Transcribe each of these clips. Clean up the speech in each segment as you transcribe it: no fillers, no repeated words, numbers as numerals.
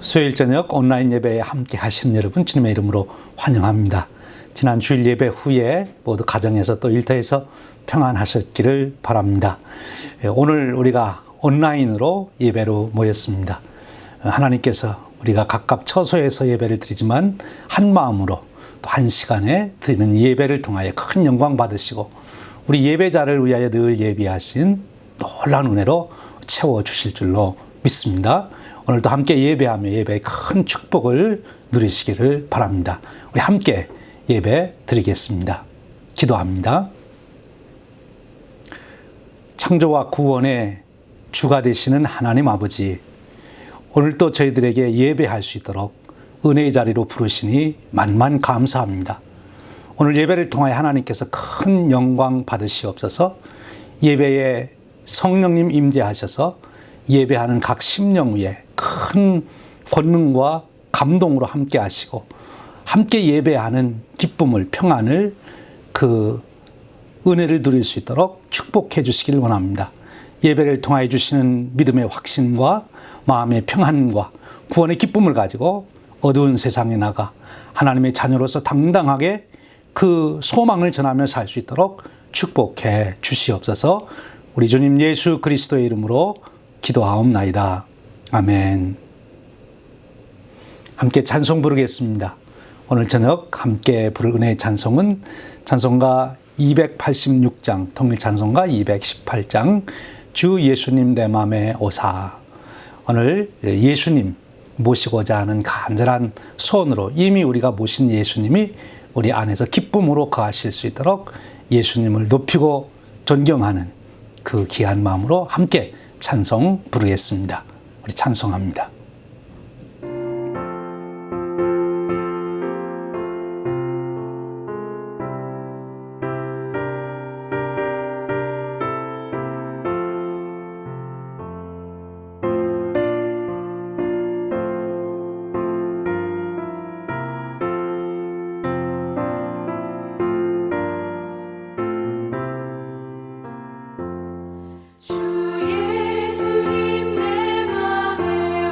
수요일 저녁 온라인 예배에 함께 하시는 여러분 주님의 이름으로 환영합니다. 지난 주일 예배 후에 모두 가정에서 또 일터에서 평안하셨기를 바랍니다. 오늘 우리가 온라인으로 예배로 모였습니다. 하나님께서 우리가 각각 처소에서 예배를 드리지만 한 마음으로 또 한 시간에 드리는 예배를 통하여 큰 영광 받으시고 우리 예배자를 위하여 늘 예비하신 놀라운 은혜로 채워주실 줄로 믿습니다. 오늘도 함께 예배하며 예배의 큰 축복을 누리시기를 바랍니다. 우리 함께 예배 드리겠습니다. 기도합니다. 창조와 구원의 주가 되시는 하나님 아버지, 오늘도 저희들에게 예배할 수 있도록 은혜의 자리로 부르시니 만만 감사합니다. 오늘 예배를 통하여 하나님께서 큰 영광 받으시옵소서. 예배에 성령님 임재하셔서 예배하는 각 심령 위에 큰 권능과 감동으로 함께 하시고 함께 예배하는 기쁨을, 평안을, 그 은혜를 누릴 수 있도록 축복해 주시길 원합니다. 예배를 통하여 주시는 믿음의 확신과 마음의 평안과 구원의 기쁨을 가지고 어두운 세상에 나가 하나님의 자녀로서 당당하게 그 소망을 전하며 살 수 있도록 축복해 주시옵소서. 우리 주님 예수 그리스도의 이름으로 기도하옵나이다. 아멘. 함께 찬송 부르겠습니다. 오늘 저녁 함께 부를 은혜의 찬송은 찬송가 286장, 통일 찬송가 218장, 주 예수님 내 맘에 오사. 오늘 예수님 모시고자 하는 간절한 소원으로 이미 우리가 모신 예수님이 우리 안에서 기쁨으로 거하실 수 있도록 예수님을 높이고 존경하는 그 귀한 마음으로 함께 찬송 부르겠습니다. 우리 찬송합니다. 주 예수님 내 맘에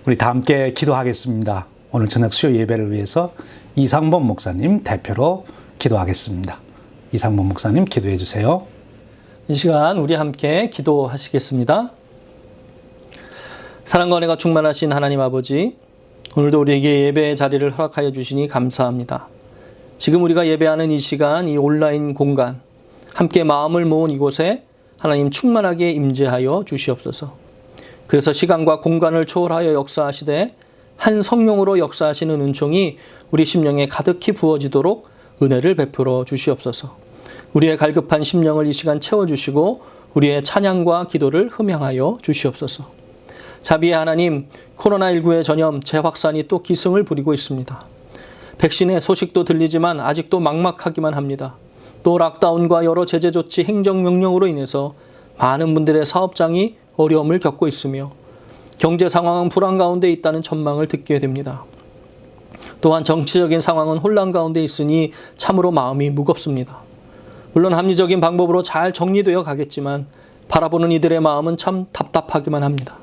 우리 다 함께 기도하겠습니다. 오늘 저녁 수요 예배를 위해서 이상범 목사님 대표로 기도하겠습니다. 이상범 목사님 기도해 주세요. 이 시간 우리 함께 기도하시겠습니다. 사랑과 은혜가 충만하신 하나님 아버지, 오늘도 우리에게 예배의 자리를 허락하여 주시니 감사합니다. 지금 우리가 예배하는 이 시간, 이 온라인 공간, 함께 마음을 모은 이곳에 하나님 충만하게 임재하여 주시옵소서. 그래서 시간과 공간을 초월하여 역사하시되 한 성령으로 역사하시는 은총이 우리 심령에 가득히 부어지도록 은혜를 베풀어 주시옵소서. 우리의 갈급한 심령을 이 시간 채워주시고 우리의 찬양과 기도를 흠양하여 주시옵소서. 자비의 하나님, 코로나19의 전염 재확산이 또 기승을 부리고 있습니다. 백신의 소식도 들리지만 아직도 막막하기만 합니다. 또 락다운과 여러 제재 조치 행정명령으로 인해서 많은 분들의 사업장이 어려움을 겪고 있으며 경제 상황은 불안 가운데 있다는 전망을 듣게 됩니다. 또한 정치적인 상황은 혼란 가운데 있으니 참으로 마음이 무겁습니다. 물론 합리적인 방법으로 잘 정리되어 가겠지만 바라보는 이들의 마음은 참 답답하기만 합니다.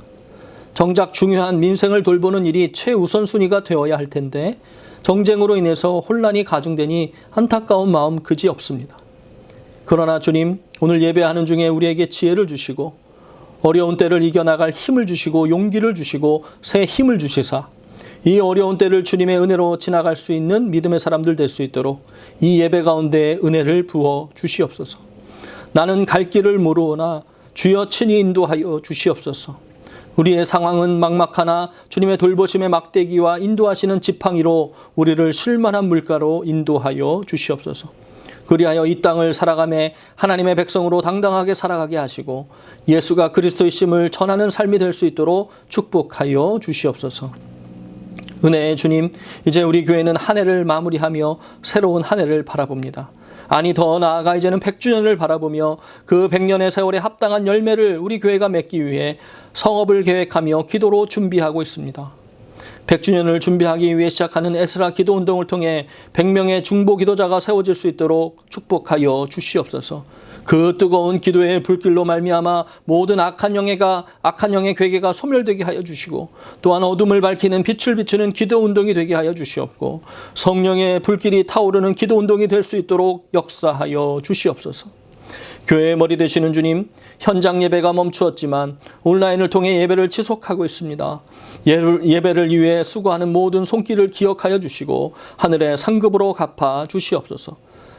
정작 중요한 민생을 돌보는 일이 최우선순위가 되어야 할 텐데 정쟁으로 인해서 혼란이 가중되니 안타까운 마음 그지 없습니다. 그러나 주님, 오늘 예배하는 중에 우리에게 지혜를 주시고 어려운 때를 이겨나갈 힘을 주시고 용기를 주시고 새 힘을 주시사 이 어려운 때를 주님의 은혜로 지나갈 수 있는 믿음의 사람들 될 수 있도록 이 예배 가운데 은혜를 부어 주시옵소서. 나는 갈 길을 모르오나 주여 친히 인도하여 주시옵소서. 우리의 상황은 막막하나 주님의 돌보심의 막대기와 인도하시는 지팡이로 우리를 쉴만한 물가로 인도하여 주시옵소서. 그리하여 이 땅을 살아가며 하나님의 백성으로 당당하게 살아가게 하시고 예수가 그리스도이심을 전하는 삶이 될 수 있도록 축복하여 주시옵소서. 은혜의 주님, 이제 우리 교회는 한 해를 마무리하며 새로운 한 해를 바라봅니다. 아니 더 나아가 이제는 100주년을 바라보며 그 100년의 세월에 합당한 열매를 우리 교회가 맺기 위해 성업을 계획하며 기도로 준비하고 있습니다. 100주년을 준비하기 위해 시작하는 에스라 기도운동을 통해 100명의 중보 기도자가 세워질 수 있도록 축복하여 주시옵소서. 그 뜨거운 기도의 불길로 말미암아 모든 악한 영의 괴계가 소멸되게 하여 주시고 또한 어둠을 밝히는 빛을 비추는 기도운동이 되게 하여 주시옵고 성령의 불길이 타오르는 기도운동이 될 수 있도록 역사하여 주시옵소서. 교회의 머리 되시는 주님, 현장 예배가 멈추었지만 온라인을 통해 예배를 지속하고 있습니다. 예배를 위해 수고하는 모든 손길을 기억하여 주시고 하늘의 상급으로 갚아 주시옵소서.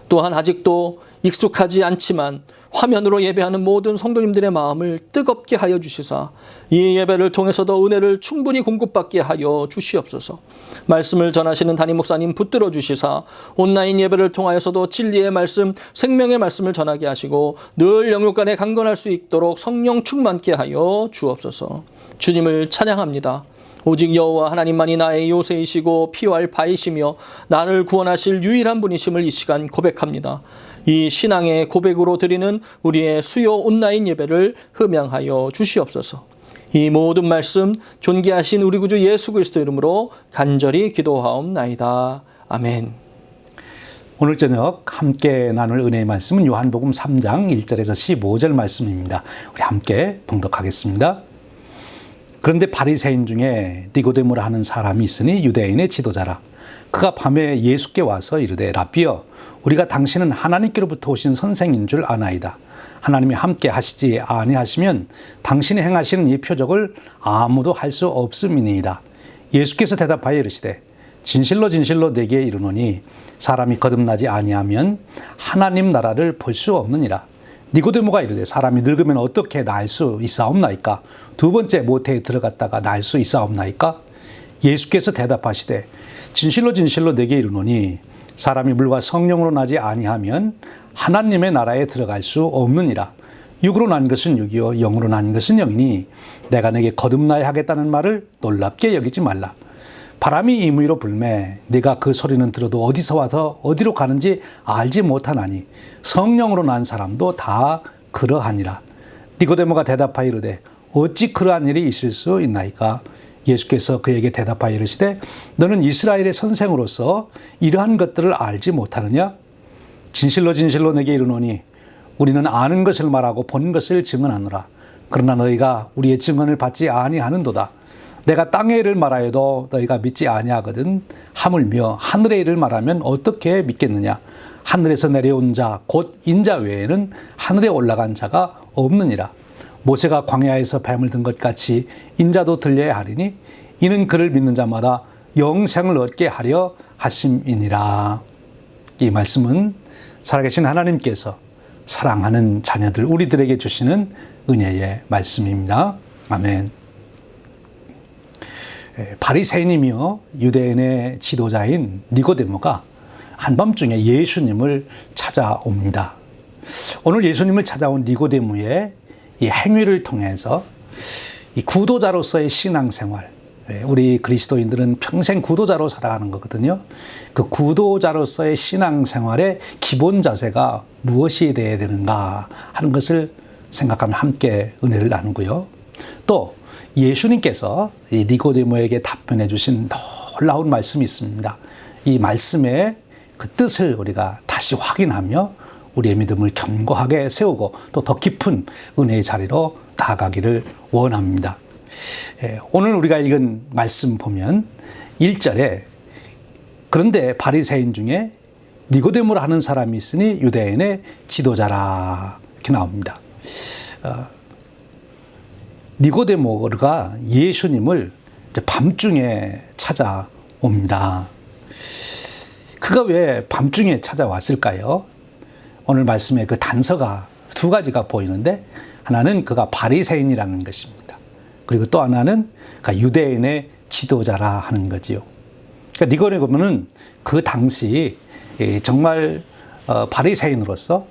또한 아직도 익숙하지 않지만 화면으로 예배하는 모든 성도님들의 마음을 뜨겁게 하여 주시사 이 예배를 통해서도 은혜를 충분히 공급받게 하여 주시옵소서. 말씀을 전하시는 담임 목사님 붙들어 주시사 온라인 예배를 통하여서도 진리의 말씀, 생명의 말씀을 전하게 하시고 늘 영육간에 강건할 수 있도록 성령 충만케 하여 주옵소서. 주님을 찬양합니다. 오직 여호와 하나님만이 나의 요새이시고 피할 바이시며 나를 구원하실 유일한 분이심을 이 시간 고백합니다. 이 신앙의 고백으로 드리는 우리의 수요 온라인 예배를 흠양하여 주시옵소서. 이 모든 말씀 존귀하신 우리 구주 예수 그리스도 이름으로 간절히 기도하옵나이다. 아멘. 오늘 저녁 함께 나눌 은혜의 말씀은 요한복음 3장 1절에서 15절 말씀입니다. 우리 함께 봉독하겠습니다. 그런데 바리새인 중에 니고데모라 하는 사람이 있으니 유대인의 지도자라. 그가 밤에 예수께 와서 이르되 라삐여, 우리가 당신은 하나님께로부터 오신 선생인 줄 아나이다. 하나님이 함께 하시지 아니하시면 당신이 행하시는 이 표적을 아무도 할 수 없음이니이다. 예수께서 대답하여 이르시되 진실로 진실로 내게 이르노니 사람이 거듭나지 아니하면 하나님 나라를 볼 수 없느니라. 니고데모가 이르되 사람이 늙으면 어떻게 날 수 있사옵나이까? 두 번째 모태에 들어갔다가 날 수 있사옵나이까? 예수께서 대답하시되 진실로 진실로 내게 이르노니 사람이 물과 성령으로 나지 아니하면 하나님의 나라에 들어갈 수 없느니라. 육으로 난 것은 육이요 영으로 난 것은 영이니 내가 내게 거듭나야 하겠다는 말을 놀랍게 여기지 말라. 바람이 임의로 불매 네가 그 소리는 들어도 어디서 와서 어디로 가는지 알지 못하나니 성령으로 난 사람도 다 그러하니라. 니고데모가 대답하여 이르되 어찌 그러한 일이 있을 수 있나이까? 예수께서 그에게 대답하여 이르시되 너는 이스라엘의 선생으로서 이러한 것들을 알지 못하느냐? 진실로 진실로 내게 이르노니 우리는 아는 것을 말하고 본 것을 증언하노라. 그러나 너희가 우리의 증언을 받지 아니하는도다. 내가 땅의 일을 말하여도 너희가 믿지 아니하거든 하물며 하늘의 일을 말하면 어떻게 믿겠느냐. 하늘에서 내려온 자 곧 인자 외에는 하늘에 올라간 자가 없느니라. 모세가 광야에서 뱀을 든 것 같이 인자도 들려야 하리니 이는 그를 믿는 자마다 영생을 얻게 하려 하심이니라. 이 말씀은 살아계신 하나님께서 사랑하는 자녀들 우리들에게 주시는 은혜의 말씀입니다. 아멘. 바리새인이며 유대인의 지도자인 니고데모가 한밤중에 예수님을 찾아옵니다. 오늘 예수님을 찾아온 니고데모의 이 행위를 통해서 이 구도자로서의 신앙생활, 우리 그리스도인들은 평생 구도자로 살아가는 거거든요. 그 구도자로서의 신앙생활의 기본 자세가 무엇이 되어야 되는가 하는 것을 생각하며 함께 은혜를 나누고요. 또 예수님께서 이 니고데모에게 답변해 주신 놀라운 말씀이 있습니다. 이 말씀의 그 뜻을 우리가 다시 확인하며 우리의 믿음을 견고하게 세우고 또 더 깊은 은혜의 자리로 나아가기를 원합니다. 오늘 우리가 읽은 말씀 보면 1절에 그런데 바리새인 중에 니고데모라 하는 사람이 있으니 유대인의 지도자라 이렇게 나옵니다. 니고데모가 예수님을 밤중에 찾아옵니다. 그가 왜 밤중에 찾아왔을까요? 오늘 말씀에 그 단서가 두 가지가 보이는데 하나는 그가 바리새인이라는 것입니다. 그리고 또 하나는 그가 유대인의 지도자라 하는 거지요. 그러니까 니고데모는 그 당시 정말 바리새인으로서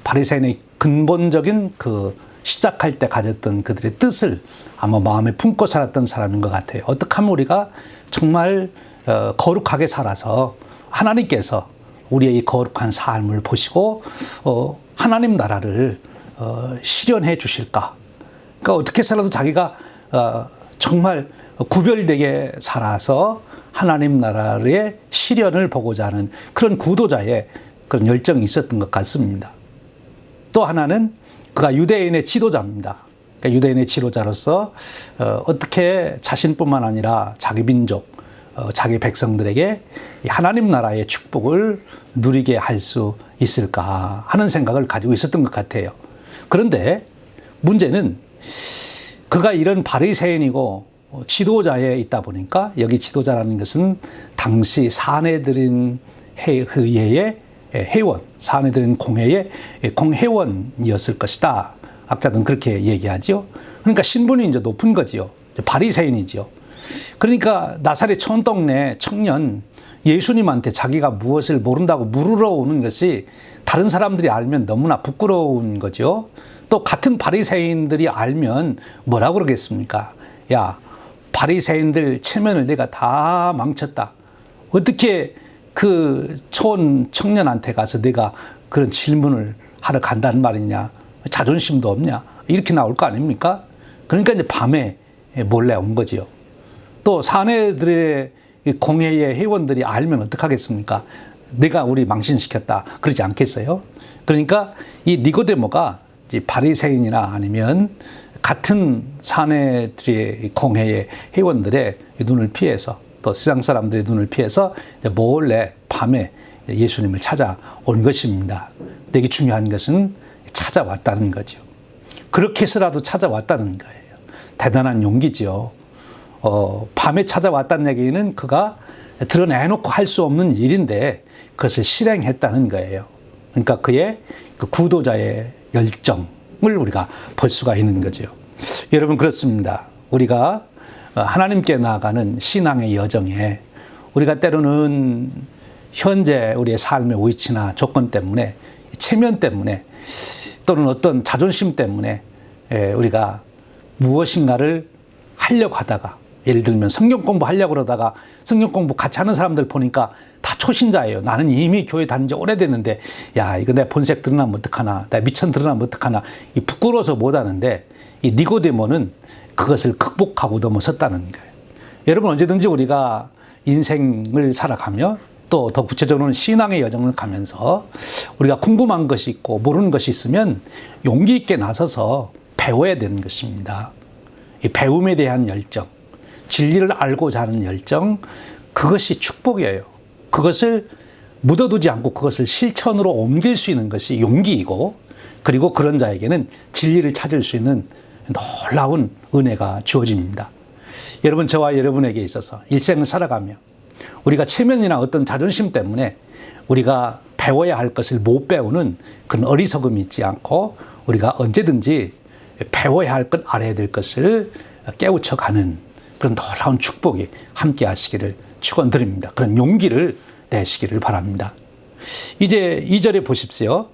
바리새인의 근본적인 그 시작할 때 가졌던 그들의 뜻을 아마 마음에 품고 살았던 사람인 것 같아요. 어떻게 하면 우리가 정말 거룩하게 살아서 하나님께서 우리의 이 거룩한 삶을 보시고 하나님 나라를 실현해 주실까? 그러니까 어떻게 살아도 자기가 정말 구별되게 살아서 하나님 나라의 실현을 보고자 하는 그런 구도자의 그런 열정이 있었던 것 같습니다. 또 하나는 그가 유대인의 지도자입니다. 그러니까 유대인의 지도자로서 어떻게 자신뿐만 아니라 자기 민족, 자기 백성들에게 하나님 나라의 축복을 누리게 할 수 있을까 하는 생각을 가지고 있었던 것 같아요. 그런데 문제는 그가 이런 바리새인이고 지도자에 있다 보니까 여기 지도자라는 것은 당시 사내들인 회의 회원, 사내들인 공회의 공회원이었을 것이다. 학자들은 그렇게 얘기하죠. 그러니까 신분이 이제 높은 거지요. 바리새인이지요. 그러니까 나사렛 촌동네 청년 예수님한테 자기가 무엇을 모른다고 물으러 오는 것이 다른 사람들이 알면 너무나 부끄러운 거죠. 또 같은 바리새인들이 알면 뭐라고 그러겠습니까? 야, 바리새인들 체면을 내가 다 망쳤다. 어떻게 그 청년한테 가서 내가 그런 질문을 하러 간다는 말이냐? 자존심도 없냐? 이렇게 나올 거 아닙니까? 그러니까 이제 밤에 몰래 온 거지요. 또 사내들의 공회의 회원들이 알면 어떡하겠습니까? 내가 우리 망신시켰다. 그러지 않겠어요? 그러니까 이 니고데모가 바리새인이나 아니면 같은 사내들의 공회의 회원들의 눈을 피해서 또 세상 사람들의 눈을 피해서 몰래 밤에 예수님을 찾아온 것입니다. 되게 중요한 것은 찾아왔다는 거죠. 그렇게 해서라도 찾아왔다는 거예요. 대단한 용기지요. 밤에 찾아왔다는 얘기는 그가 드러내놓고 할 수 없는 일인데 그것을 실행했다는 거예요. 그러니까 그의 그 구도자의 열정을 우리가 볼 수가 있는 거죠. 여러분 그렇습니다. 우리가 하나님께 나아가는 신앙의 여정에 우리가 때로는 현재 우리의 삶의 위치나 조건 때문에 체면 때문에 또는 어떤 자존심 때문에 우리가 무엇인가를 하려고 하다가 예를 들면 성경 공부하려고 그러다가 성경 공부 같이 하는 사람들 보니까 다 초신자예요. 나는 이미 교회 다닌 지 오래됐는데 야 이거 내 본색 드러나면 어떡하나 내 미천 드러나면 어떡하나 이 부끄러워서 못하는데 이 니고데모는 그것을 극복하고 넘어섰다는 거예요. 여러분 언제든지 우리가 인생을 살아가며 또 더 구체적으로는 신앙의 여정을 가면서 우리가 궁금한 것이 있고 모르는 것이 있으면 용기 있게 나서서 배워야 되는 것입니다. 이 배움에 대한 열정 진리를 알고자 하는 열정, 그것이 축복이에요. 그것을 묻어두지 않고 그것을 실천으로 옮길 수 있는 것이 용기이고, 그리고 그런 자에게는 진리를 찾을 수 있는 놀라운 은혜가 주어집니다. 여러분, 저와 여러분에게 있어서 일생을 살아가며 우리가 체면이나 어떤 자존심 때문에 우리가 배워야 할 것을 못 배우는 그런 어리석음이 있지 않고, 우리가 언제든지 배워야 할 것, 알아야 될 것을 깨우쳐가는 그런 놀라운 축복이 함께 하시기를 축원드립니다. 그런 용기를 내시기를 바랍니다. 이제 2절에 보십시오.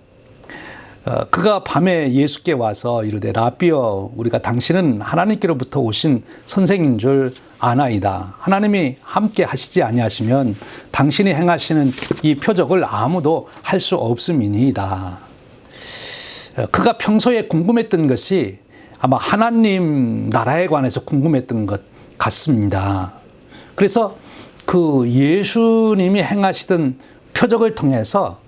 그가 밤에 예수께 와서 이르되 라비여, 우리가 당신은 하나님께로부터 오신 선생인 줄 아나이다. 하나님이 함께 하시지 아니하시면 당신이 행하시는 이 표적을 아무도 할 수 없음이니이다. 그가 평소에 궁금했던 것이 아마 하나님 나라에 관해서 궁금했던 것 같습니다. 그래서 그 예수님이 행하시던 표적을 통해서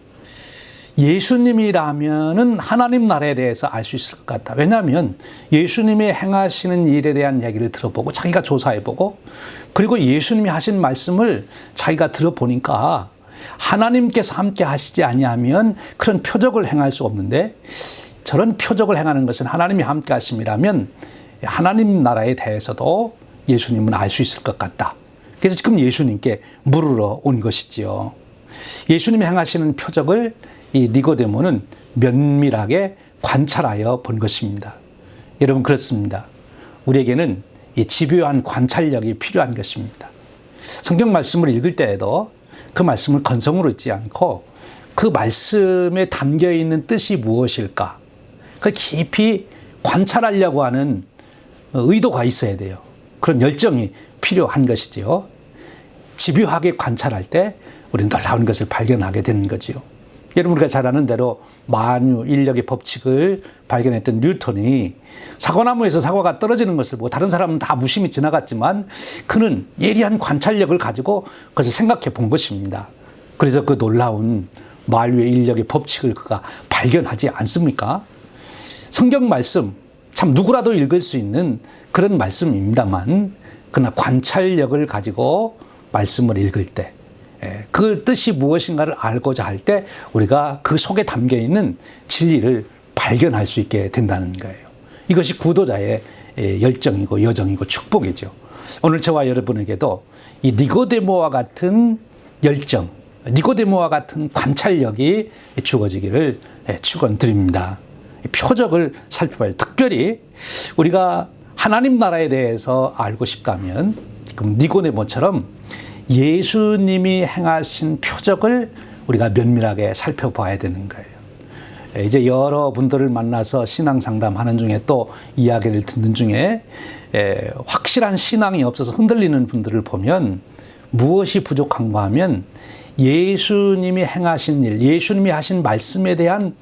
예수님이라면은 하나님 나라에 대해서 알 수 있을 것 같다. 왜냐하면 예수님이 행하시는 일에 대한 얘기를 들어보고 자기가 조사해보고, 그리고 예수님이 하신 말씀을 자기가 들어보니까 하나님께서 함께 하시지 아니하면 그런 표적을 행할 수 없는데, 저런 표적을 행하는 것은 하나님이 함께 하심이라면 하나님 나라에 대해서도 예수님은 알 수 있을 것 같다. 그래서 지금 예수님께 물으러 온 것이지요. 예수님이 행하시는 표적을 이 니고데모는 면밀하게 관찰하여 본 것입니다. 여러분, 그렇습니다. 우리에게는 이 집요한 관찰력이 필요한 것입니다. 성경 말씀을 읽을 때에도 그 말씀을 건성으로 읽지 않고 그 말씀에 담겨 있는 뜻이 무엇일까, 그 깊이 관찰하려고 하는 의도가 있어야 돼요. 그런 열정이 필요한 것이지요. 집요하게 관찰할 때 우리는 놀라운 것을 발견하게 되는 거지요. 여러분, 우리가 잘 아는 대로 만유 인력의 법칙을 발견했던 뉴턴이 사과나무에서 사과가 떨어지는 것을 보고 다른 사람은 다 무심히 지나갔지만 그는 예리한 관찰력을 가지고 그것을 생각해 본 것입니다. 그래서 그 놀라운 만유의 인력의 법칙을 그가 발견하지 않습니까? 성경 말씀, 참 누구라도 읽을 수 있는 그런 말씀입니다만, 그러나 관찰력을 가지고 말씀을 읽을 때, 그 뜻이 무엇인가를 알고자 할 때 우리가 그 속에 담겨 있는 진리를 발견할 수 있게 된다는 거예요. 이것이 구도자의 열정이고 여정이고 축복이죠. 오늘 저와 여러분에게도 이 니고데모와 같은 열정, 니고데모와 같은 관찰력이 주어지기를 축원드립니다. 표적을 살펴봐요. 특별히 우리가 하나님 나라에 대해서 알고 싶다면 지금 니고데모처럼 예수님이 행하신 표적을 우리가 면밀하게 살펴봐야 되는 거예요. 이제 여러분들을 만나서 신앙 상담하는 중에 또 이야기를 듣는 중에 확실한 신앙이 없어서 흔들리는 분들을 보면 무엇이 부족한가 하면 예수님이 행하신 일, 예수님이 하신 말씀에 대한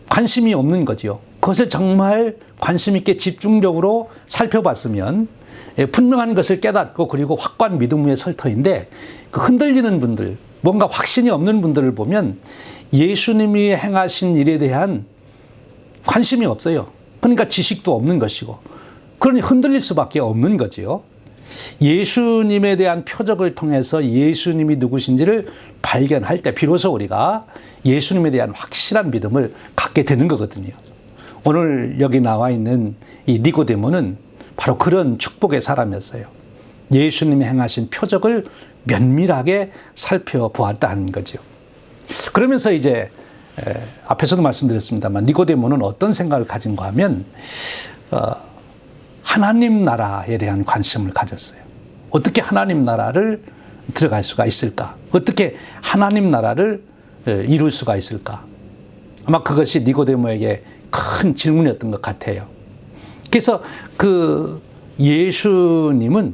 관심이 없는 거죠. 그것을 정말 관심 있게 집중적으로 살펴봤으면 분명한 것을 깨닫고 그리고 확고한 믿음 위에 설 터인데, 그 흔들리는 분들, 뭔가 확신이 없는 분들을 보면 예수님이 행하신 일에 대한 관심이 없어요. 그러니까 지식도 없는 것이고, 그러니 흔들릴 수밖에 없는 거지요. 예수님에 대한 표적을 통해서 예수님이 누구신지를 발견할 때 비로소 우리가 예수님에 대한 확실한 믿음을 갖게 되는 거거든요. 오늘 여기 나와 있는 이 니고데모는 바로 그런 축복의 사람이었어요. 예수님이 행하신 표적을 면밀하게 살펴보았다는 거죠. 그러면서 이제 앞에서도 말씀드렸습니다만 니고데모는 어떤 생각을 가진가 하면 하나님 나라에 대한 관심을 가졌어요. 어떻게 하나님 나라를 들어갈 수가 있을까? 어떻게 하나님 나라를 이룰 수가 있을까? 아마 그것이 니고데모에게 큰 질문이었던 것 같아요. 그래서 그 예수님은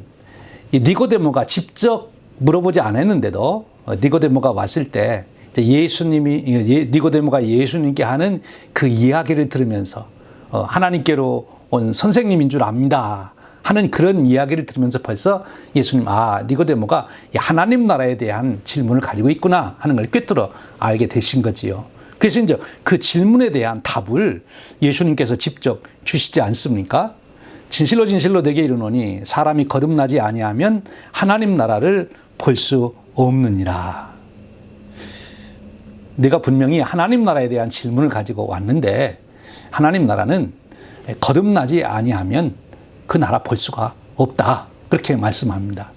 니고데모가 직접 물어보지 않았는데도 니고데모가 왔을 때 니고데모가 예수님께 하는 그 이야기를 들으면서 하나님께로 온 선생님인 줄 압니다 하는 그런 이야기를 들으면서 벌써 예수님, 니고데모가 하나님 나라에 대한 질문을 가지고 있구나 하는 걸 꿰뚫어 알게 되신 거지요. 그래서 이제 그 질문에 대한 답을 예수님께서 직접 주시지 않습니까? 진실로 진실로 내게 이르노니 사람이 거듭나지 아니하면 하나님 나라를 볼 수 없느니라. 내가 분명히 하나님 나라에 대한 질문을 가지고 왔는데 하나님 나라는 거듭나지 아니하면 그 나라 볼 수가 없다. 그렇게 말씀합니다.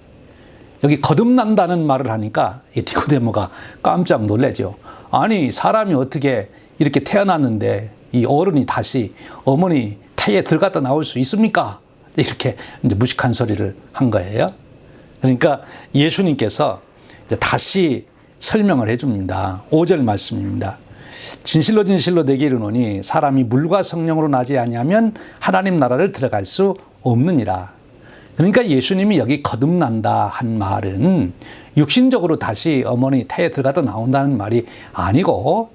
여기 거듭난다는 말을 하니까 니고데모가 깜짝 놀라죠. 아니 사람이 어떻게 이렇게 태어났는데 이 어른이 다시 어머니 태에 들어갔다 나올 수 있습니까? 이렇게 이제 무식한 소리를 한 거예요. 그러니까 예수님께서 이제 다시 설명을 해줍니다. 5절 말씀입니다. 진실로 진실로 내게 이르노니 사람이 물과 성령으로 나지 아니하면 하나님 나라를 들어갈 수 없느니라. 그러니까 예수님이 여기 거듭난다 한 말은 육신적으로 다시 어머니 태에 들어가다 나온다는 말이 아니고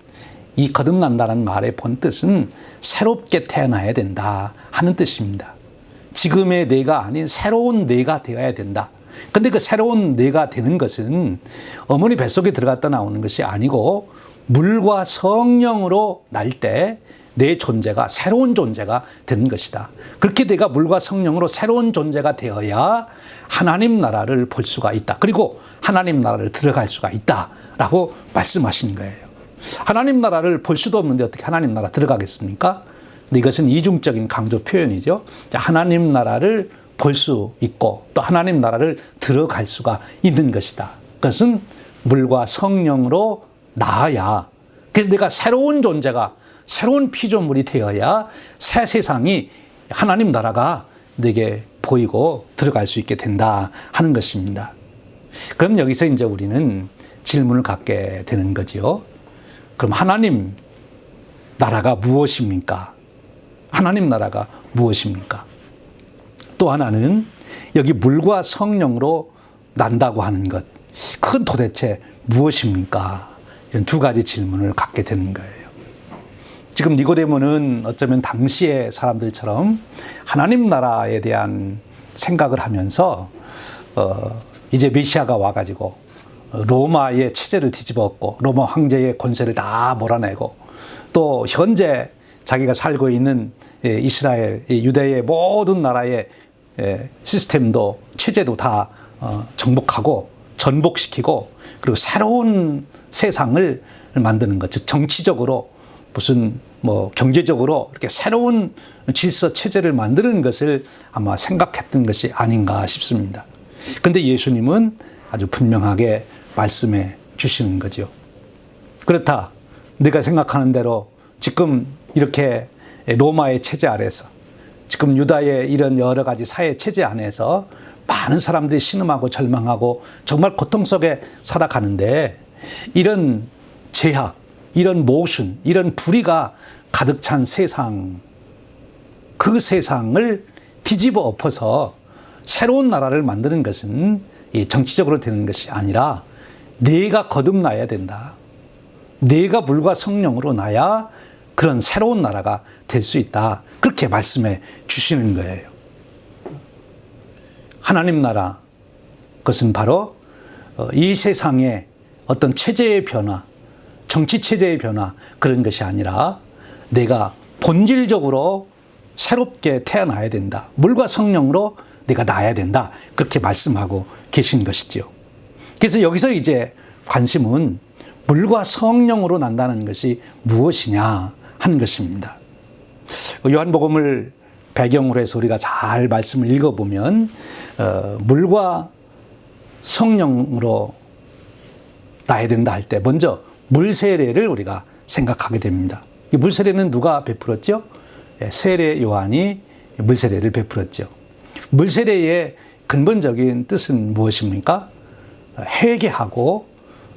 이 거듭난다는 말의 본뜻은 새롭게 태어나야 된다 하는 뜻입니다. 지금의 내가 아닌 새로운 내가 되어야 된다. 근데 그 새로운 내가 되는 것은 어머니 뱃속에 들어갔다 나오는 것이 아니고 물과 성령으로 날 때 내 존재가 새로운 존재가 되는 것이다. 그렇게 내가 물과 성령으로 새로운 존재가 되어야 하나님 나라를 볼 수가 있다. 그리고 하나님 나라를 들어갈 수가 있다라고 말씀하시는 거예요. 하나님 나라를 볼 수도 없는데 어떻게 하나님 나라 들어가겠습니까? 근데 이것은 이중적인 강조 표현이죠. 하나님 나라를 볼 수 있고 또 하나님 나라를 들어갈 수가 있는 것이다. 그것은 물과 성령으로 나아야, 그래서 내가 새로운 존재가, 새로운 피조물이 되어야 새 세상이, 하나님 나라가 내게 보이고 들어갈 수 있게 된다 하는 것입니다. 그럼 여기서 이제 우리는 질문을 갖게 되는 거지요. 그럼 하나님 나라가 무엇입니까? 하나님 나라가 무엇입니까? 또 하나는 여기 물과 성령으로 난다고 하는 것, 그건 도대체 무엇입니까? 이런 두 가지 질문을 갖게 되는 거예요. 지금 니고데모는 어쩌면 당시의 사람들처럼 하나님 나라에 대한 생각을 하면서 이제 메시아가 와가지고 로마의 체제를 뒤집었고 로마 황제의 권세를 다 몰아내고 또 현재 자기가 살고 있는 이스라엘, 유대의 모든 나라의 시스템도 체제도 다 정복하고 전복시키고 그리고 새로운 세상을 만드는 것, 즉 정치적으로 무슨 뭐 경제적으로 이렇게 새로운 질서 체제를 만드는 것을 아마 생각했던 것이 아닌가 싶습니다. 그런데 예수님은 아주 분명하게 말씀해 주시는 거죠. 그렇다, 네가 생각하는 대로 지금 이렇게 로마의 체제 아래서, 지금 유다의 이런 여러 가지 사회 체제 안에서 많은 사람들이 신음하고 절망하고 정말 고통 속에 살아가는데 이런 제약, 이런 모순, 이런 불의가 가득 찬 세상, 그 세상을 뒤집어 엎어서 새로운 나라를 만드는 것은 정치적으로 되는 것이 아니라 내가 거듭나야 된다. 내가 물과 성령으로 나야 그런 새로운 나라가 될 수 있다. 그렇게 말씀해 주시는 거예요. 하나님 나라, 그것은 바로 이 세상의 어떤 체제의 변화, 정치 체제의 변화, 그런 것이 아니라 내가 본질적으로 새롭게 태어나야 된다. 물과 성령으로 내가 나야 된다. 그렇게 말씀하고 계신 것이지요. 그래서 여기서 이제 관심은 물과 성령으로 난다는 것이 무엇이냐 하는 것입니다. 요한복음을 배경으로 해서 우리가 잘 말씀을 읽어보면 물과 성령으로 나야 된다 할 때 먼저 물세례를 우리가 생각하게 됩니다. 이 물세례는 누가 베풀었죠? 세례 요한이 물세례를 베풀었죠. 물세례의 근본적인 뜻은 무엇입니까? 회개하고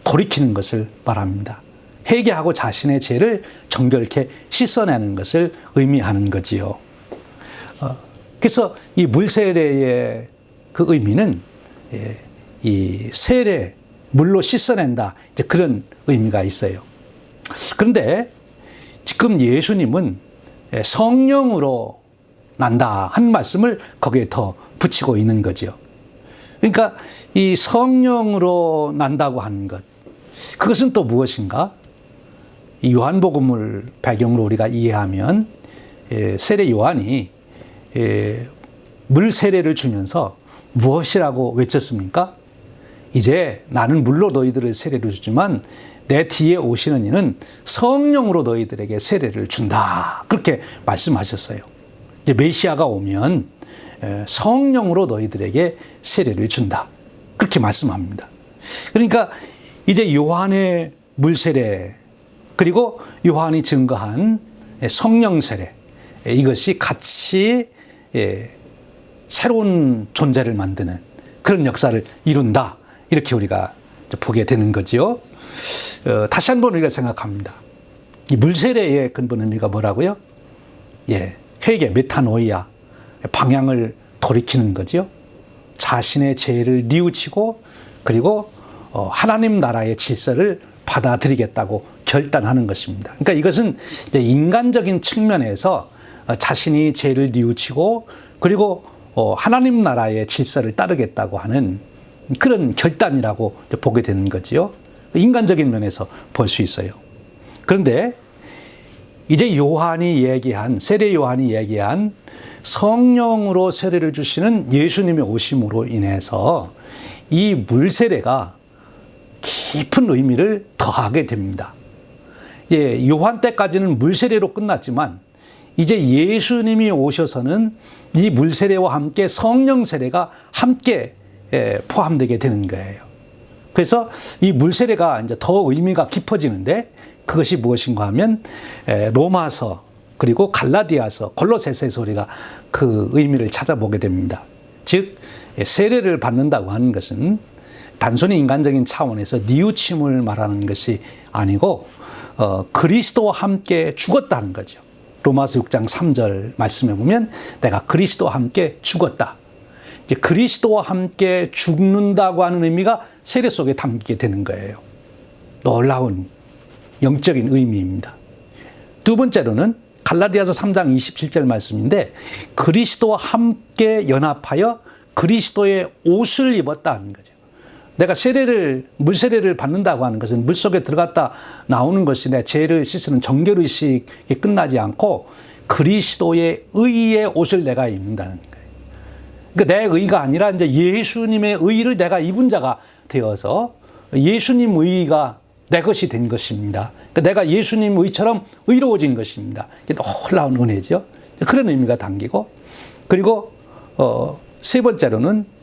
돌이키는 것을 말합니다. 회개하고 자신의 죄를 정결케 씻어내는 것을 의미하는 거지요. 그래서 이 물세례의 그 의미는 이 세례, 물로 씻어낸다, 이제 그런 의미가 있어요. 그런데 지금 예수님은 성령으로 난다 한 말씀을 거기에 더 붙이고 있는 거죠. 그러니까 이 성령으로 난다고 하는 것, 그것은 또 무엇인가? 이 요한복음을 배경으로 우리가 이해하면 세례 요한이 물 세례를 주면서 무엇이라고 외쳤습니까? 이제 나는 물로 너희들을 세례를 주지만 내 뒤에 오시는 이는 성령으로 너희들에게 세례를 준다. 그렇게 말씀하셨어요. 이제 메시아가 오면 성령으로 너희들에게 세례를 준다. 그렇게 말씀합니다. 그러니까 이제 요한의 물 세례 그리고 요한이 증거한 성령 세례 이것이 같이 새로운 존재를 만드는 그런 역사를 이룬다. 이렇게 우리가 보게 되는 거죠. 다시 한번 우리가 생각합니다. 이 물세례의 근본 의미가 뭐라고요? 회개, 메타노이아, 방향을 돌이키는 거죠. 자신의 죄를 뉘우치고 그리고 하나님 나라의 질서를 받아들이겠다고 결단하는 것입니다. 그러니까 이것은 이제 인간적인 측면에서 자신이 죄를 뉘우치고 그리고 하나님 나라의 질서를 따르겠다고 하는 그런 결단이라고 보게 되는 거지요. 인간적인 면에서 볼 수 있어요. 그런데 이제 세례 요한이 얘기한 성령으로 세례를 주시는 예수님의 오심으로 인해서 이 물세례가 깊은 의미를 더하게 됩니다. 요한 때까지는 물세례로 끝났지만 이제 예수님이 오셔서는 이 물세례와 함께 성령 세례가 함께 포함되게 되는 거예요. 그래서 이 물세례가 이제 더 의미가 깊어지는데 그것이 무엇인가 하면 로마서 그리고 갈라디아서 골로새서에서 우리가 그 의미를 찾아보게 됩니다. 즉 세례를 받는다고 하는 것은 단순히 인간적인 차원에서 뉘우침을 말하는 것이 아니고 그리스도와 함께 죽었다는 거죠. 로마서 6장 3절 말씀에 보면 내가 그리스도와 함께 죽었다. 이제 그리스도와 함께 죽는다고 하는 의미가 세례 속에 담기게 되는 거예요. 놀라운 영적인 의미입니다. 두 번째로는 갈라디아서 3장 27절 말씀인데 그리스도와 함께 연합하여 그리스도의 옷을 입었다 하는 거죠. 내가 물세례를 받는다고 하는 것은 물속에 들어갔다 나오는 것이 내 죄를 씻는 정결의식이 끝나지 않고 그리스도의 의의 옷을 내가 입는다는 거예요. 그러니까 내 의가 아니라 이제 예수님의 의를 내가 입은 자가 되어서 예수님 의가 내 것이 된 것입니다. 그러니까 내가 예수님 의처럼 의로워진 것입니다. 이게 놀라운 은혜죠. 그런 의미가 담기고 그리고 세 번째로는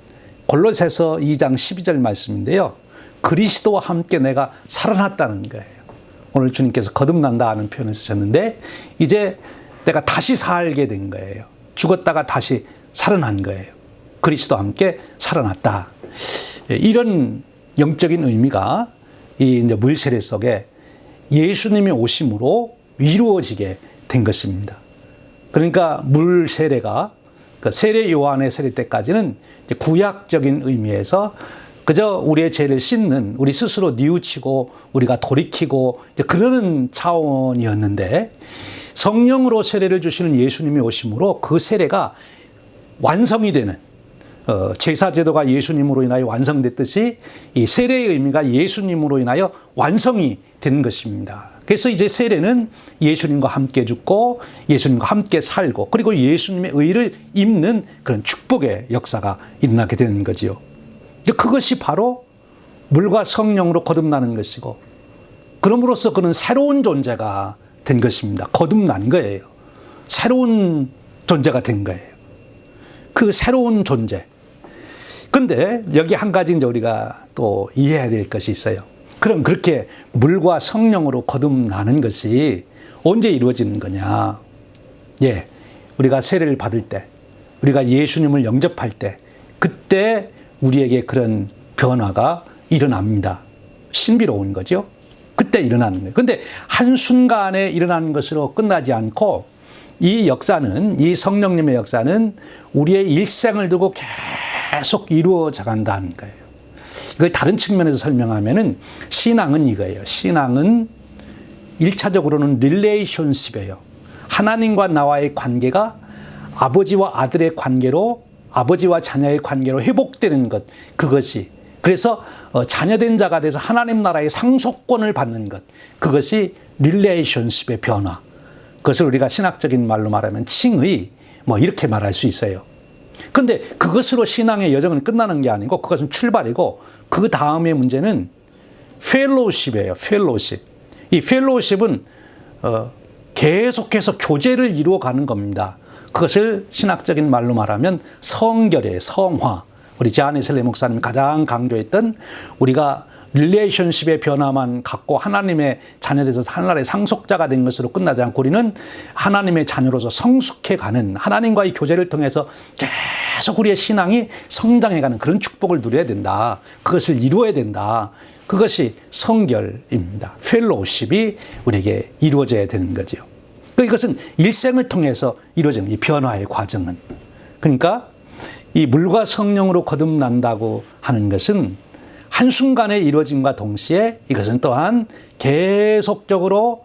골로새서 2장 12절 말씀인데요. 그리스도와 함께 내가 살아났다는 거예요. 오늘 주님께서 거듭난다 하는 표현을 쓰셨는데 이제 내가 다시 살게 된 거예요. 죽었다가 다시 살아난 거예요. 그리스도와 함께 살아났다. 이런 영적인 의미가 이 이제 물세례 속에 예수님의 오심으로 이루어지게 된 것입니다. 그러니까 물세례가 그 세례 요한의 세례 때까지는 구약적인 의미에서 그저 우리의 죄를 씻는 우리 스스로 뉘우치고 우리가 돌이키고 그러는 차원이었는데 성령으로 세례를 주시는 예수님이 오심으로 그 세례가 완성이 되는 제사제도가 예수님으로 인하여 완성됐듯이 이 세례의 의미가 예수님으로 인하여 완성이 된 것입니다. 그래서 이제 세례는 예수님과 함께 죽고 예수님과 함께 살고 그리고 예수님의 의를 입는 그런 축복의 역사가 일어나게 되는 거지요. 그것이 바로 물과 성령으로 거듭나는 것이고 그럼으로써 그는 새로운 존재가 된 것입니다. 거듭난 거예요. 새로운 존재가 된 거예요. 그 새로운 존재. 근데 여기 한 가지 이제 우리가 또 이해해야 될 것이 있어요. 그럼 그렇게 물과 성령으로 거듭나는 것이 언제 이루어지는 거냐? 우리가 세례를 받을 때, 우리가 예수님을 영접할 때, 그때 우리에게 그런 변화가 일어납니다. 신비로운 거죠. 그때 일어나는 거예요. 근데 한순간에 일어나는 것으로 끝나지 않고 이 역사는, 이 성령님의 역사는 우리의 일생을 두고 계속 이루어져 간다는 거예요. 이걸 다른 측면에서 설명하면은 신앙은 이거예요. 신앙은 1차적으로는 릴레이션십이에요. 하나님과 나와의 관계가 아버지와 아들의 관계로, 아버지와 자녀의 관계로 회복되는 것, 그것이. 그래서 자녀된 자가 돼서 하나님 나라의 상속권을 받는 것, 그것이 릴레이션십의 변화. 그것을 우리가 신학적인 말로 말하면 칭의, 이렇게 말할 수 있어요. 그런데 그것으로 신앙의 여정은 끝나는 게 아니고 그것은 출발이고 그 다음의 문제는 펠로우십이에요. 펠로우십. 이 펠로우십은 계속해서 교제를 이루어가는 겁니다. 그것을 신학적인 말로 말하면 성결이에요. 성화. 우리 자니슬레 목사님이 가장 강조했던 우리가 릴레이션십의 변화만 갖고 하나님의 자녀돼서 하나님의 상속자가 된 것으로 끝나지 않고 우리는 하나님의 자녀로서 성숙해가는 하나님과의 교제를 통해서 계속 우리의 신앙이 성장해가는 그런 축복을 누려야 된다. 그것을 이루어야 된다. 그것이 성결입니다. 펠로우십이 우리에게 이루어져야 되는 거죠. 이것은 일생을 통해서 이루어지는 이 변화의 과정은. 그러니까 이 물과 성령으로 거듭난다고 하는 것은 한순간에 이루어짐과 동시에 이것은 또한 계속적으로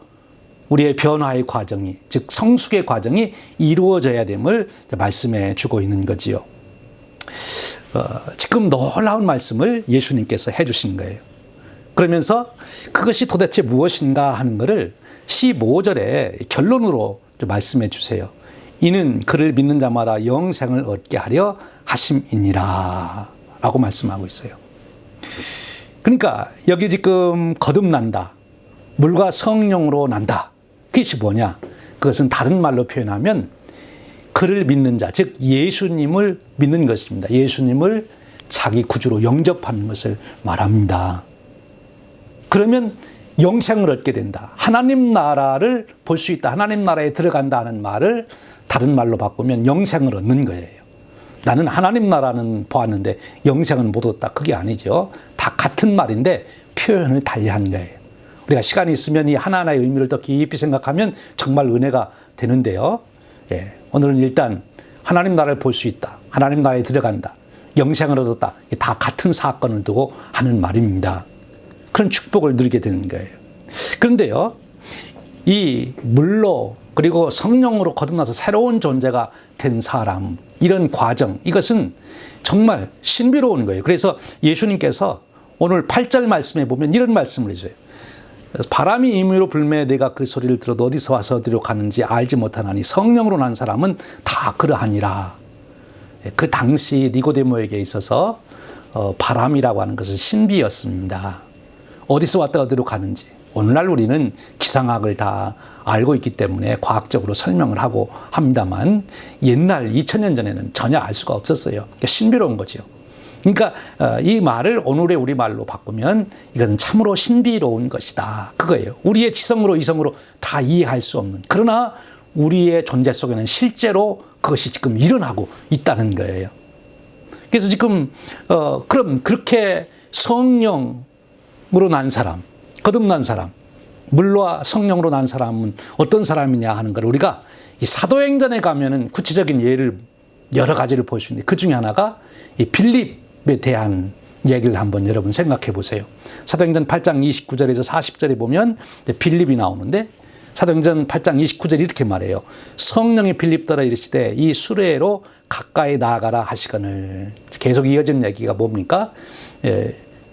우리의 변화의 과정이, 즉 성숙의 과정이 이루어져야 됨을 말씀해 주고 있는 거지요. 지금 놀라운 말씀을 예수님께서 해 주신 거예요. 그러면서 그것이 도대체 무엇인가 하는 것을 15절에 결론으로 말씀해 주세요. 이는 그를 믿는 자마다 영생을 얻게 하려 하심이니라 라고 말씀하고 있어요. 그러니까 여기 지금 거듭난다. 물과 성령으로 난다. 그것이 뭐냐? 그것은 다른 말로 표현하면 그를 믿는 자, 즉 예수님을 믿는 것입니다. 예수님을 자기 구주로 영접하는 것을 말합니다. 그러면 영생을 얻게 된다. 하나님 나라를 볼 수 있다. 하나님 나라에 들어간다는 말을 다른 말로 바꾸면 영생을 얻는 거예요. 나는 하나님 나라는 보았는데 영생은 못 얻었다. 그게 아니죠. 다 같은 말인데 표현을 달리한 거예요. 우리가 시간이 있으면 이 하나하나의 의미를 더 깊이 생각하면 정말 은혜가 되는데요. 예, 오늘은 일단 하나님 나라를 볼 수 있다. 하나님 나라에 들어간다. 영생을 얻었다. 다 같은 사건을 두고 하는 말입니다. 그런 축복을 누리게 되는 거예요. 그런데요, 이 물로 그리고 성령으로 거듭나서 새로운 존재가 된 사람, 이런 과정, 이것은 정말 신비로운 거예요. 그래서 예수님께서 오늘 8절 말씀에 보면 이런 말씀을 해줘요. 바람이 임의로 불매 내가 그 소리를 들어도 어디서 와서 어디로 가는지 알지 못하나니 성령으로 난 사람은 다 그러하니라. 그 당시 니고데모에게 있어서 바람이라고 하는 것은 신비였습니다. 어디서 왔다 어디로 가는지. 오늘날 우리는 기상학을 다 알고 있기 때문에 과학적으로 설명을 하고 합니다만 옛날 2000년 전에는 전혀 알 수가 없었어요. 그러니까 신비로운 거죠. 그러니까 이 말을 오늘의 우리말로 바꾸면 이것은 참으로 신비로운 것이다. 그거예요. 우리의 지성으로 이성으로 다 이해할 수 없는. 그러나 우리의 존재 속에는 실제로 그것이 지금 일어나고 있다는 거예요. 그래서 지금 그럼 그렇게 성령으로 난 사람, 거듭난 사람, 물과 성령으로 난 사람은 어떤 사람이냐 하는 걸 우리가 이 사도행전에 가면은 구체적인 예를 여러 가지를 볼 수 있는데 그 중에 하나가 이 빌립에 대한 얘기를 한번 여러분 생각해 보세요. 사도행전 8장 29절에서 40절에 보면 빌립이 나오는데 사도행전 8장 29절이 이렇게 말해요. 성령이 빌립더러 이르시되 이 수레로 가까이 나아가라 하시거늘. 계속 이어진 얘기가 뭡니까?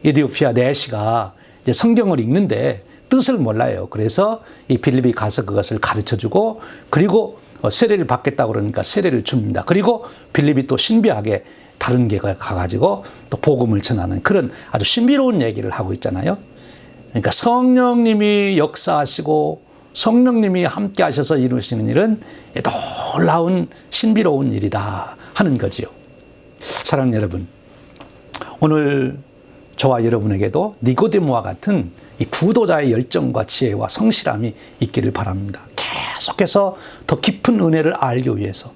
에디오피아 내시가 이제 성경을 읽는데 뜻을 몰라요. 그래서 이 빌립이 가서 그것을 가르쳐주고 그리고 세례를 받겠다고 그러니까 세례를 줍니다. 그리고 빌립이 또 신비하게 다른 게 가가지고 또 복음을 전하는 그런 아주 신비로운 얘기를 하고 있잖아요. 그러니까 성령님이 역사하시고 성령님이 함께 하셔서 이루시는 일은 놀라운 신비로운 일이다 하는 거지요. 사랑하는 여러분, 오늘 저와 여러분에게도 니고데모와 같은 이 구도자의 열정과 지혜와 성실함이 있기를 바랍니다. 계속해서 더 깊은 은혜를 알기 위해서,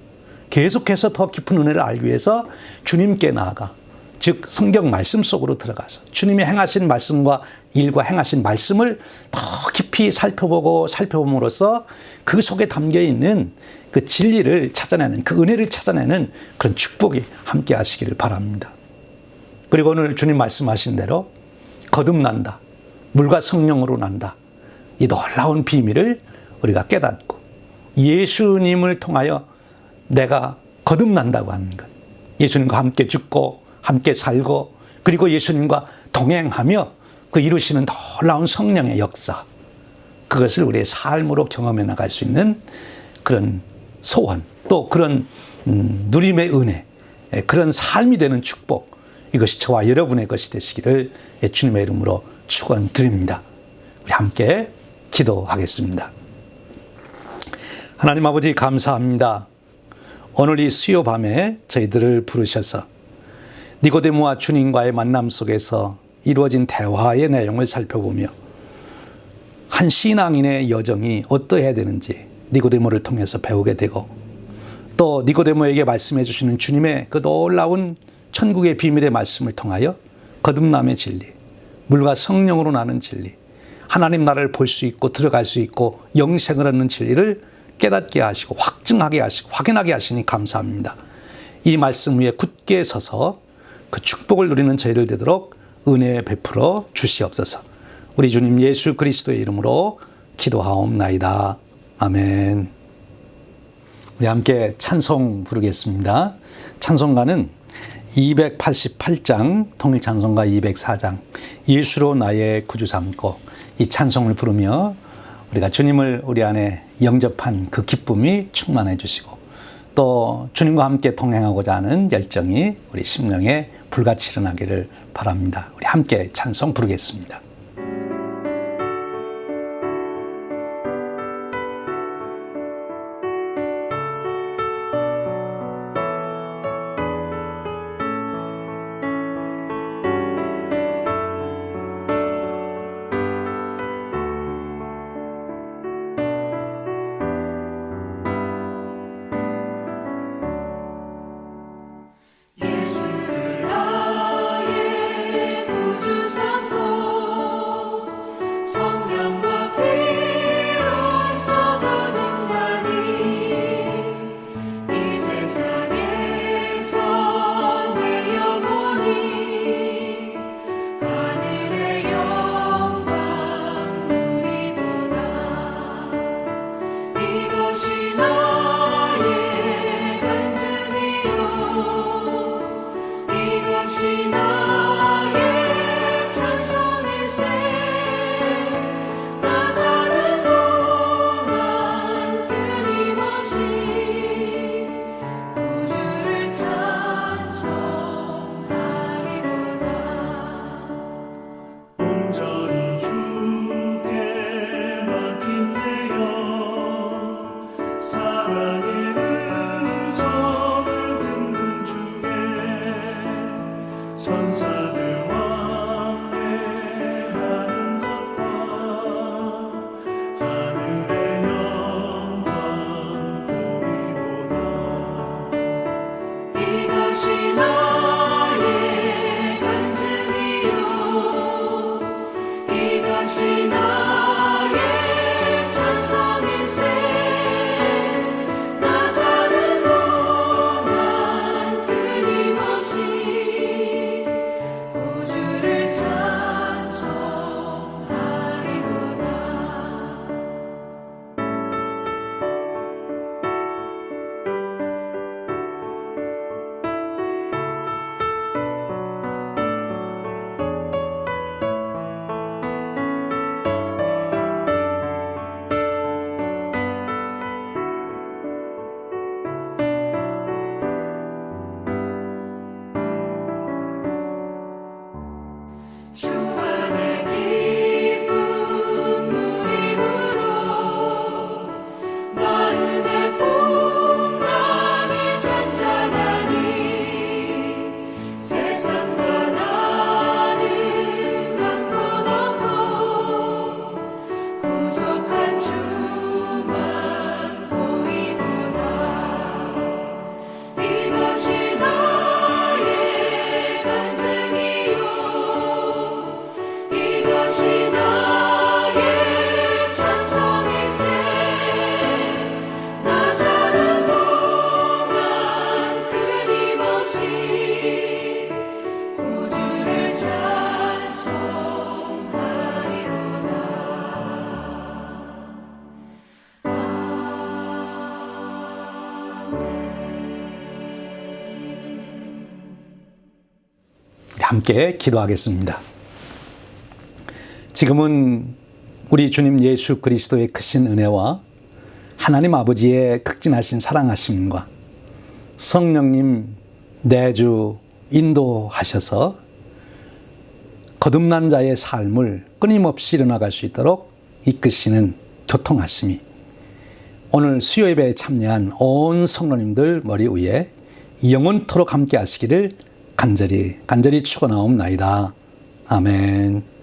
계속해서 더 깊은 은혜를 알기 위해서 주님께 나아가, 즉 성경 말씀 속으로 들어가서 주님이 행하신 말씀과 일과 행하신 말씀을 더 깊이 살펴봄으로써 그 속에 담겨 있는 그 진리를 찾아내는, 그 은혜를 찾아내는 그런 축복이 함께 하시기를 바랍니다. 그리고 오늘 주님 말씀하신 대로 거듭난다. 물과 성령으로 난다. 이 놀라운 비밀을 우리가 깨닫고 예수님을 통하여 내가 거듭난다고 하는 것. 예수님과 함께 죽고 함께 살고 그리고 예수님과 동행하며 그 이루시는 놀라운 성령의 역사. 그것을 우리의 삶으로 경험해 나갈 수 있는 그런 소원 또 그런 누림의 은혜 그런 삶이 되는 축복, 이것이 저와 여러분의 것이 되시기를 주님의 이름으로 축원드립니다. 우리 함께 기도하겠습니다. 하나님 아버지 감사합니다. 오늘 이 수요 밤에 저희들을 부르셔서 니고데모와 주님과의 만남 속에서 이루어진 대화의 내용을 살펴보며 한 신앙인의 여정이 어떠해야 되는지 니고데모를 통해서 배우게 되고, 또 니고데모에게 말씀해 주시는 주님의 그 놀라운 천국의 비밀의 말씀을 통하여 거듭남의 진리, 물과 성령으로 나는 진리, 하나님 나라를 볼 수 있고 들어갈 수 있고 영생을 얻는 진리를 깨닫게 하시고 확증하게 하시고 확인하게 하시니 감사합니다. 이 말씀 위에 굳게 서서 그 축복을 누리는 저희들 되도록 은혜 베풀어 주시옵소서. 우리 주님 예수 그리스도의 이름으로 기도하옵나이다. 아멘. 우리 함께 찬송 부르겠습니다. 찬송가는 288장, 통일찬송가 204장, 예수로 나의 구주 삼고, 이 찬송을 부르며 우리가 주님을 우리 안에 영접한 그 기쁨이 충만해 주시고, 또 주님과 함께 동행하고자 하는 열정이 우리 심령에 불같이 일어나기를 바랍니다. 우리 함께 찬송 부르겠습니다. 함께 기도하겠습니다. 지금은 우리 주님 예수 그리스도의 크신 은혜와 하나님 아버지의 극진하신 사랑하심과 성령님 내주 인도하셔서 거듭난 자의 삶을 끊임없이 일어나갈 수 있도록 이끄시는 교통하심이 오늘 수요예배에 참여한 온 성도님들 머리 위에 영원토록 함께 하시기를 간절히 축원하옵나이다. 아멘.